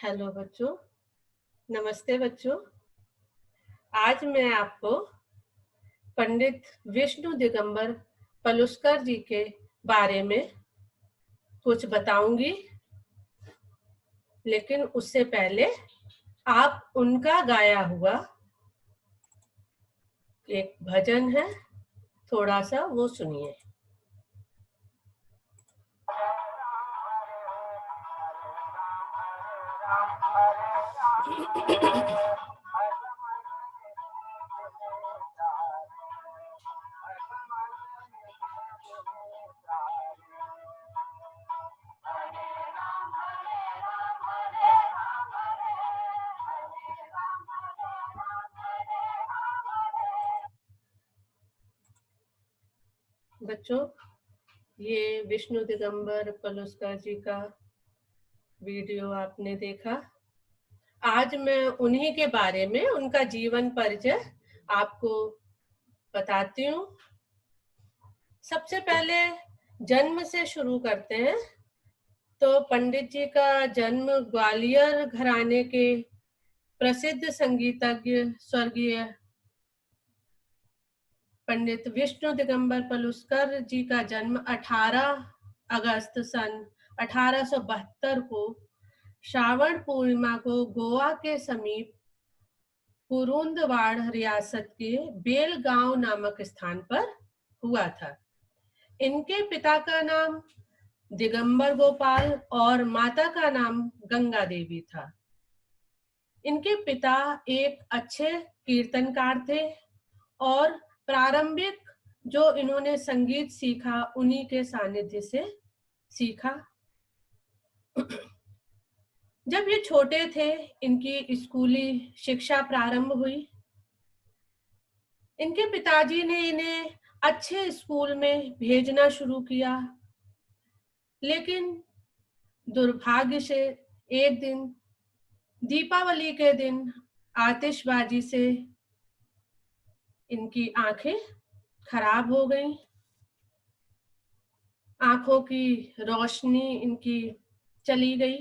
Hello बच्चों, नमस्ते बच्चों। आज मैं आपको पंडित विष्णु दिगंबर पलुस्कर जी के बारे में कुछ बताऊंगी, लेकिन उससे पहले आप उनका गाया हुआ एक भजन है, थोड़ा सा वो सुनिए। बच्चों, ये विष्णु दिगंबर पलुस्कर जी का वीडियो आपने देखा। आज मैं उन्हीं के बारे में, उनका जीवन परिचय आपको बताती हूँ। सबसे पहले जन्म से शुरू करते हैं। तो पंडित जी का जन्म ग्वालियर घराने के प्रसिद्ध संगीतज्ञ स्वर्गीय पंडित विष्णु दिगंबर पलुस्कर जी का जन्म 18 अगस्त सन 1872 को श्रावण पूर्णिमा को गोवा के समीप कुरुंदवाड़ रियासत के बेलगांव नामक स्थान पर हुआ था। इनके पिता का नाम दिगंबर गोपाल और माता का नाम गंगा देवी था। इनके पिता एक अच्छे कीर्तनकार थे और प्रारंभिक जो इन्होंने संगीत सीखा उन्हीं के सानिध्य से सीखा। जब ये छोटे थे, इनकी स्कूली शिक्षा प्रारंभ हुई। इनके पिताजी ने इन्हें अच्छे स्कूल में भेजना शुरू किया, लेकिन दुर्भाग्य से एक दिन दीपावली के दिन आतिशबाजी से इनकी आंखें खराब हो गईं। आंखों की रोशनी इनकी चली गई।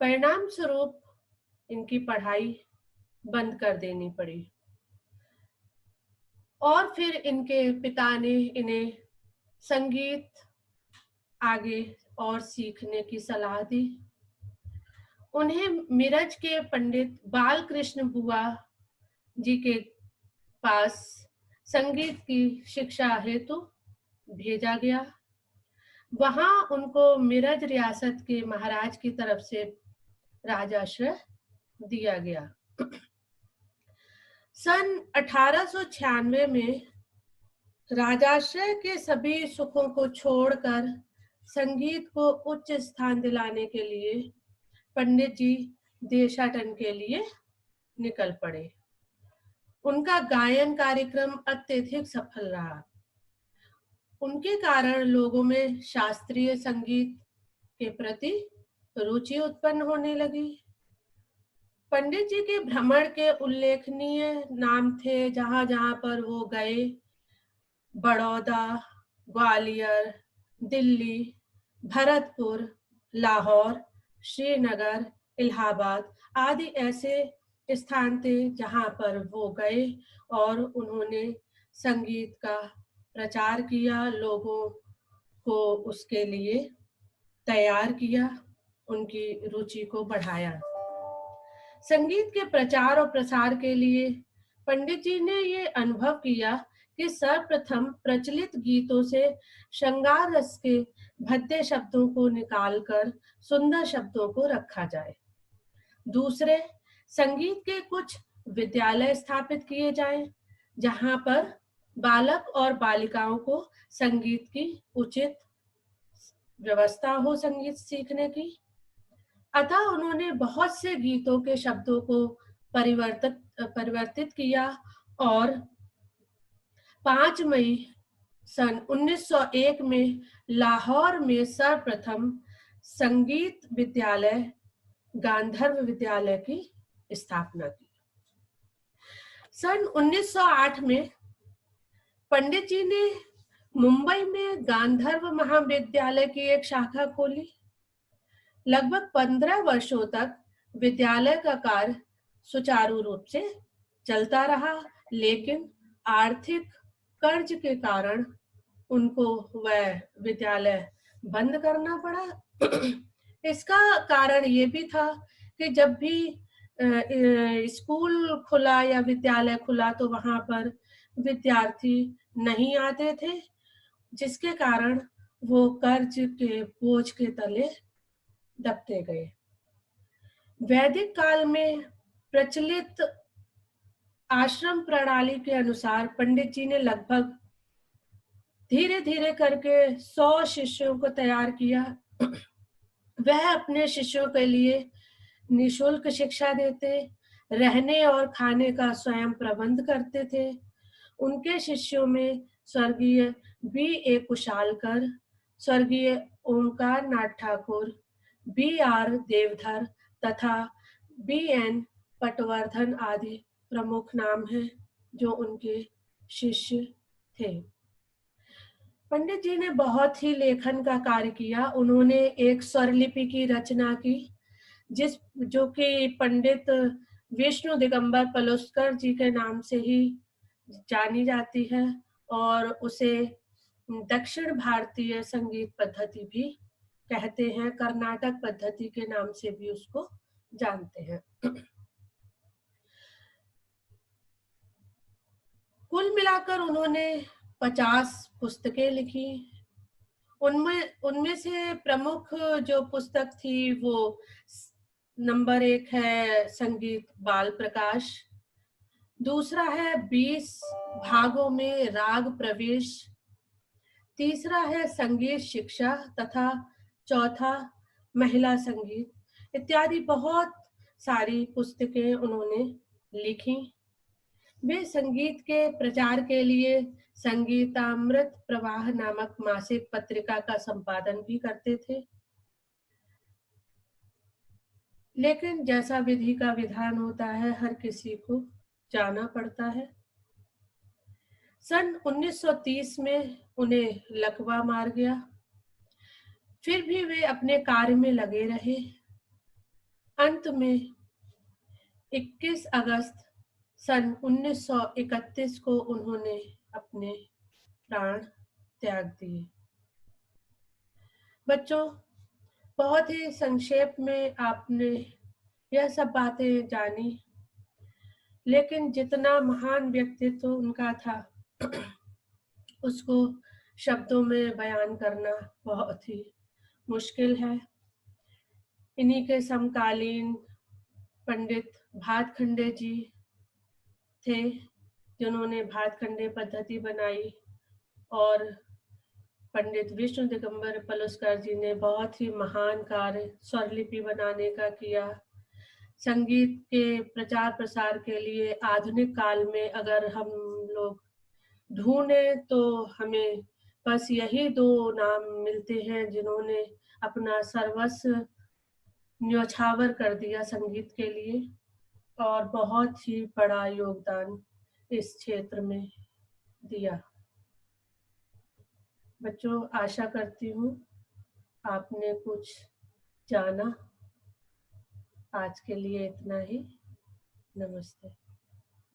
परिणाम स्वरूप इनकी पढ़ाई बंद कर देनी पड़ी और फिर इनके पिता ने इन्हें संगीत आगे और सीखने की सलाह दी। उन्हें मिरज के पंडित बालकृष्ण बुआ जी के पास संगीत की शिक्षा हेतु भेजा गया। वहां उनको मिरज रियासत के महाराज की तरफ से राजाश्रय दिया गया। सन 1896 में राजाश्रय के सभी सुखों को छोड़कर संगीत को उच्च स्थान दिलाने के लिए पंडित जी देशाटन के लिए निकल पड़े। उनका गायन कार्यक्रम अत्यधिक सफल रहा। उनके कारण लोगों में शास्त्रीय संगीत के प्रति रुचि उत्पन्न होने लगी। पंडित जी के भ्रमण के उल्लेखनीय नाम थे जहां जहां पर वो गए: बड़ौदा, ग्वालियर, दिल्ली, भरतपुर, लाहौर, श्रीनगर, इलाहाबाद आदि ऐसे स्थान थे जहां पर वो गए और उन्होंने संगीत का प्रचार किया, लोगों को उसके लिए तैयार किया, उनकी रुचि को बढ़ाया। संगीत के प्रचार और प्रसार के लिए पंडित जी ने ये अनुभव किया कि सर्वप्रथम प्रचलित गीतों से श्रृंगार रस के भद्दे शब्दों को निकालकर सुंदर शब्दों को रखा जाए। दूसरे, संगीत के कुछ विद्यालय स्थापित किए जाएं, जहां पर बालक और बालिकाओं को संगीत की उचित व्यवस्था हो संगीत सीखने की। अतः उन्होंने बहुत से गीतों के शब्दों को परिवर्तित किया और 5 मई सन 1901 में लाहौर में सर्वप्रथम संगीत विद्यालय गांधर्व विद्यालय की स्थापना की। सन 1908 में पंडित जी ने मुंबई में गांधर्व महाविद्यालय की एक शाखा खोली। लगभग 15 वर्षों तक विद्यालय का कार्य सुचारू रूप से चलता रहा, लेकिन आर्थिक कर्ज के कारण उनको वह विद्यालय बंद करना पड़ा। इसका कारण ये भी था कि जब भी स्कूल खुला या विद्यालय खुला तो वहाँ पर विद्यार्थी नहीं आते थे, जिसके कारण वो कर्ज के बोझ के तले दबते गए। वैदिक काल में प्रचलित आश्रम प्रणाली के अनुसार पंडित जी ने लगभग धीरे-धीरे करके 100 शिष्यों को तैयार किया। वह अपने शिष्यों के लिए निःशुल्क शिक्षा देते, रहने और खाने का स्वयं प्रबंध करते थे। उनके शिष्यों में स्वर्गीय बी.ए. कुशालकर, स्वर्गीय ओमकार नाथ ठाकुर, बी.आर. देवधर तथा बी.एन. पटवर्धन आदि प्रमुख नाम हैं, जो उनके शिष्य थे। पंडित जी ने बहुत ही लेखन का कार्य किया। उन्होंने एक स्वरलिपि की रचना की, जो कि पंडित विष्णु दिगंबर पलुस्कर जी के नाम से ही जानी जाती है और उसे दक्षिण भारतीय संगीत पद्धति भी कहते हैं, कर्नाटक पद्धति के नाम से भी उसको जानते हैं। कुल मिलाकर उन्होंने 50 पुस्तकें लिखी। उनमें से प्रमुख जो पुस्तक थी वो नंबर 1 है संगीत बाल प्रकाश, दूसरा है 20 भागों में राग प्रवेश, तीसरा है संगीत शिक्षा तथा चौथा महिला संगीत इत्यादि बहुत सारी पुस्तकें उन्होंने लिखी। वे संगीत के प्रचार के लिए संगीतामृत प्रवाह नामक मासिक पत्रिका का संपादन भी करते थे। लेकिन जैसा विधि का विधान होता है, हर किसी को जाना पड़ता है। सन 1930 में उन्हें लकवा मार गया। फिर भी वे अपने कार्य में लगे रहे। अंत में 21 अगस्त सन 1931 को उन्होंने अपने प्राण त्याग दिए। बच्चों, बहुत ही संक्षेप में आपने यह सब बातें जानी, लेकिन जितना महान व्यक्तित्व उनका था उसको शब्दों में बयान करना बहुत ही मुश्किल है। इन्हीं के समकालीन पंडित भातखंडे जी थे, जिन्होंने भातखंडे पद्धति बनाई, और पंडित विष्णु दिगंबर पलुस्कर जी ने बहुत ही महान कार्य स्वरलिपि बनाने का किया। संगीत के प्रचार प्रसार के लिए आधुनिक काल में अगर हम लोग ढूंढे तो हमें बस यही 2 नाम मिलते हैं, जिन्होंने अपना सर्वस्व न्योछावर कर दिया संगीत के लिए और बहुत ही बड़ा योगदान इस क्षेत्र में दिया। बच्चों, आशा करती हूँ आपने कुछ जाना। आज के लिए इतना ही। नमस्ते।